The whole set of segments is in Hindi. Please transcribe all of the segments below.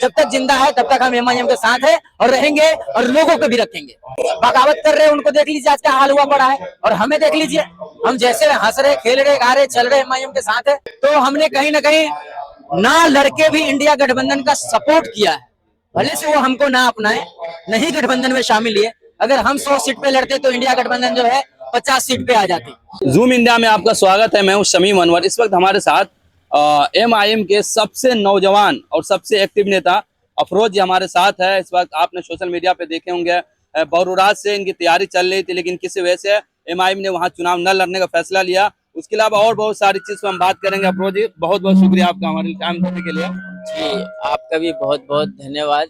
जब तक जिंदा है तब तक हम एमआईएम के साथ है और रहेंगे और लोगों को भी रखेंगे। बगावत कर रहे हैं उनको देख लीजिए आज क्या हाल हुआ पड़ा है, और हमें देख लीजिए हम जैसे हंस रहे, खेल रहे, गा रहे, चल रहे एमआईएम के साथ है। तो हमने कहीं ना कहीं ना लड़के भी इंडिया गठबंधन का सपोर्ट किया है, भले से वो हमको ना अपनाए, नहीं गठबंधन में शामिल है। अगर हम 100 सीट पे लड़ते तो इंडिया गठबंधन जो है 50 सीट पे आ जाती। जूम इंडिया में आपका स्वागत है। मैं हूं शमीम अनवर। इस वक्त हमारे साथ एमआईएम के सबसे नौजवान और सबसे एक्टिव नेता अफरोज जी हमारे साथ है। इस वक्त आपने सोशल मीडिया पे देखे होंगे, बहुरात से इनकी तैयारी चल रही थी, लेकिन किसी वजह से एमआईएम ने वहां चुनाव न लड़ने का फैसला लिया। उसके अलावा और बहुत सारी चीज पर हम बात करेंगे। अफरोज जी बहुत बहुत शुक्रिया आपका हमारे टाइम देने के लिए। जी आपका भी बहुत बहुत धन्यवाद,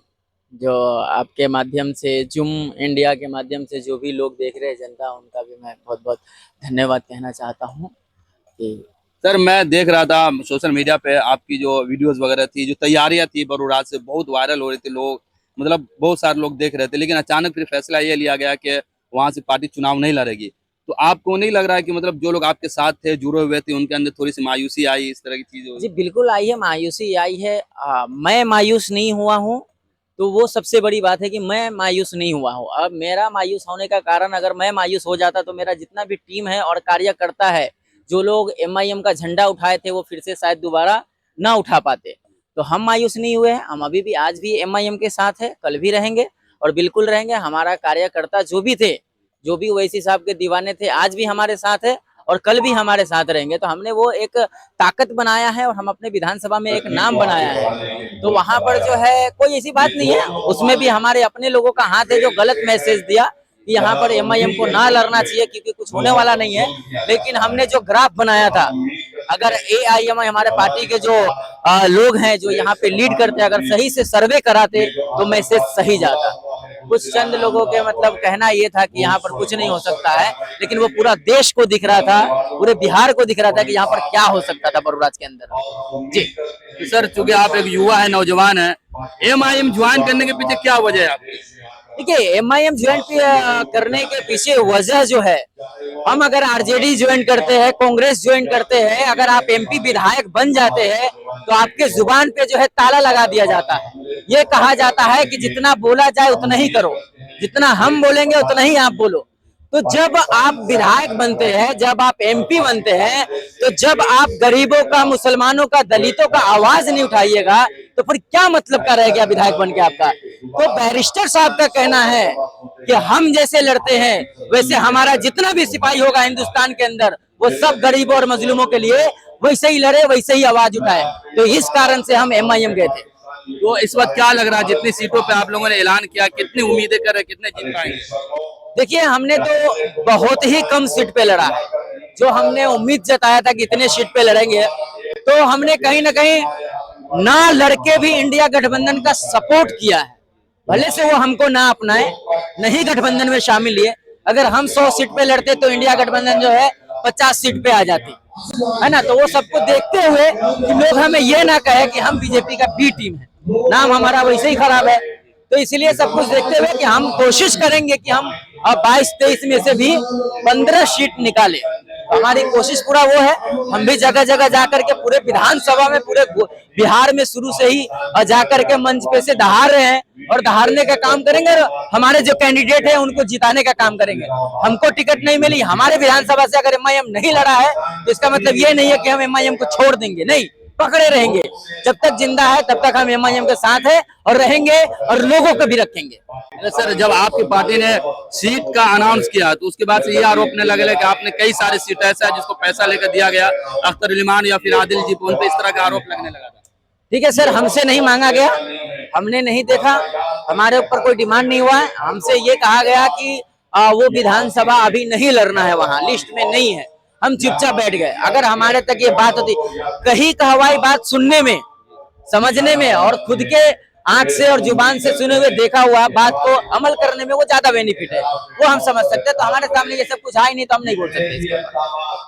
जो आपके माध्यम से, जूम इंडिया के माध्यम से जो भी लोग देख रहे हैं जनता, उनका भी मैं बहुत बहुत धन्यवाद कहना चाहता हूँ। सर मैं देख रहा था सोशल मीडिया पे आपकी जो वीडियोस वगैरह थी, जो तैयारियां थी बरूरात से बहुत वायरल हो रही थी, लोग मतलब बहुत सारे लोग देख रहे थे, लेकिन अचानक फिर फैसला ये लिया गया कि वहां से पार्टी चुनाव नहीं लड़ेगी। तो आपको नहीं लग रहा है कि मतलब जो लोग आपके साथ थे, जुड़े हुए थे, उनके अंदर थोड़ी सी मायूसी आई, इस तरह की चीज? जी बिल्कुल आई है, मायूसी आई है। मैं मायूस नहीं हुआ हूँ, तो वो सबसे बड़ी बात है कि मैं मायूस नहीं हुआ हूँ। अब मेरा मायूस होने का कारण, अगर मैं मायूस हो जाता तो मेरा जितना भी टीम है और कार्यकर्ता है, जो लोग एमआईएम का झंडा उठाए थे, वो फिर से शायद दोबारा ना उठा पाते। तो हम मायूस नहीं हुए हैं, हम अभी भी आज भी एमआईएम के साथ है, कल भी रहेंगे और बिल्कुल रहेंगे। हमारा कार्यकर्ता जो भी थे, जो भी ओवैसी साहब के दीवाने थे, आज भी हमारे साथ है और कल भी हमारे साथ रहेंगे। तो हमने वो एक ताकत बनाया है और हम अपने विधानसभा में एक नाम बनाया है। तो वहां पर जो है कोई ऐसी बात नहीं है, उसमें भी हमारे अपने लोगों का हाथ है जो गलत मैसेज दिया कि यहाँ पर एमआईएम को ना लड़ना चाहिए क्योंकि कुछ होने वाला नहीं है। लेकिन हमने जो ग्राफ बनाया था, अगर एआईएमआई हमारे पार्टी के जो लोग हैं जो यहाँ पे लीड करते हैं, अगर सही से सर्वे कराते तो मैसेज सही जाता। कुछ चंद लोगों के मतलब कहना ये था कि यहाँ पर कुछ नहीं हो सकता है, लेकिन वो पूरा देश को दिख रहा था, पूरे बिहार को दिख रहा था कि यहाँ पर क्या हो सकता था बरूराज के अंदर। जी तो सर चूंकि आप एक युवा है, नौजवान है, एमआईएम ज्वाइन करने के पीछे क्या वजह है आपकी? देखिए, एमआईएम ज्वाइन करने के पीछे वजह जो है, हम अगर आरजेडी ज्वाइन करते हैं, कांग्रेस ज्वाइन करते हैं, अगर आप एमपी विधायक बन जाते हैं तो आपके जुबान पे जो है ताला लगा दिया जाता है। ये कहा जाता है कि जितना बोला जाए उतना ही करो, जितना हम बोलेंगे उतना ही आप बोलो। तो जब आप विधायक बनते हैं, जब आप एमपी बनते हैं, तो जब आप गरीबों का, मुसलमानों का, दलितों का आवाज नहीं उठाइएगा तो फिर क्या मतलब का रह गया विधायक बन के आपका? तो बैरिस्टर साहब का कहना है कि हम जैसे लड़ते हैं वैसे हमारा जितना भी सिपाही होगा हिंदुस्तान के अंदर, वो सब गरीबों और मजलूमों के लिए वैसे ही लड़े, वैसे ही आवाज उठाए। तो इस कारण से हम एमआईएम गए थे। तो इस वक्त क्या लग रहा है, जितनी सीटों पे आप लोगों ने ऐलान किया, कितनी उम्मीदें कर रहे, कितने जीत पाएंगे? देखिए, हमने तो बहुत ही कम सीट पे लड़ा है। जो हमने उम्मीद जताया था कि इतने सीट पे लड़ेंगे, तो हमने कहीं ना कहीं ना लड़के भी इंडिया गठबंधन का सपोर्ट किया है, भले से वो हमको ना अपनाए, नहीं गठबंधन में शामिल है। अगर हम 100 सीट पे लड़ते तो इंडिया गठबंधन जो है 50 सीट पे आ जाती है ना। तो वो सबको देखते हुए कि लोग हमें ये ना कहे कि हम बीजेपी का बी टीम है, नाम हमारा वैसे ही खराब है। तो इसलिए सब कुछ देखते हुए कि हम कोशिश करेंगे कि हम 22-23 में से भी 15 सीट निकाले। हमारी कोशिश पूरा वो है। हम भी जगह जगह जाकर के पूरे विधानसभा में, पूरे बिहार में शुरू से ही जाकर के मंच पे से दहाड़ रहे हैं और दहाड़ने का काम करेंगे। हमारे जो कैंडिडेट है उनको जिताने का काम करेंगे। हमको टिकट नहीं मिली हमारे विधानसभा से, अगर एमआईएम नहीं लड़ा है तो इसका मतलब ये नहीं है कि हम एमआईएम को छोड़ देंगे, नहीं, पकड़े रहेंगे। जब तक जिंदा है तब तक हम एमआईएम के साथ है और रहेंगे और लोगों को भी रखेंगे। सर जब आपकी पार्टी ने सीट का अनाउंस किया तो उसके बाद से ये आरोपने लगे कि आपने कई सारे सीट ऐसा है जिसको पैसा लेकर दिया गया, अख्तर उलिमान या फिर आदिल जी, उन पे इस तरह का आरोप लगने लगा था। ठीक है सर, हमसे नहीं मांगा गया, हमने नहीं देखा, हमारे ऊपर कोई डिमांड नहीं हुआ है। हमसे ये कहा गया कि वो विधानसभा अभी नहीं लड़ना है, वहाँ लिस्ट में नहीं है। हम चुपचाप बैठ गए। अगर हमारे तक ये बात होती, कहीं कहवाई बात सुनने में, समझने में और खुद के आंख से और जुबान से सुने हुए देखा हुआ बात को अमल करने में वो ज्यादा बेनिफिट है, वो हम समझ सकते हैं। तो हमारे सामने ये सब कुछ है ही नहीं, तो हम नहीं बोल सकते इसके ऊपर।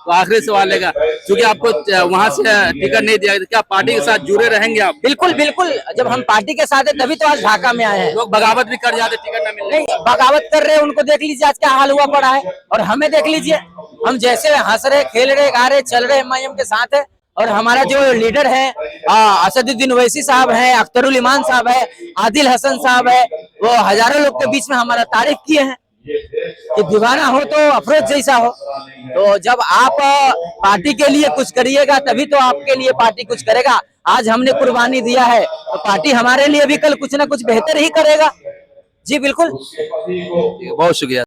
तो आखिरी सवाल है, क्योंकि आपको वहां से टिकट नहीं दिया, क्या पार्टी के साथ जुड़े रहेंगे आप? बिल्कुल बिल्कुल, जब हम पार्टी के साथ है तभी तो आज ढाका में आए हैं। लोग बगावत भी कर जाते टिकट न मिलने। नहीं, बगावत कर रहे हैं, उनको देख लीजिए आज क्या हाल हुआ पड़ा है, और हमें देख लीजिए हम जैसे हंस रहे, खेल रहे, गा रहे, चल रहे एमआईएम के साथ है और हमारा जो लीडर है असदुद्दीन ओवैसी साहब है, अख्तरुल ईमान साहब है, आदिल हसन साहब है, वो हजारों लोग के बीच में हमारा तारीफ किए हैं कि दीवाना हो तो अफरोज जैसा हो। तो जब आप पार्टी के लिए कुछ करिएगा तभी तो आपके लिए पार्टी कुछ करेगा। आज हमने कुर्बानी दिया है तो पार्टी हमारे लिए भी कल कुछ ना कुछ बेहतर ही करेगा। जी बिल्कुल। बहुत शुक्रिया।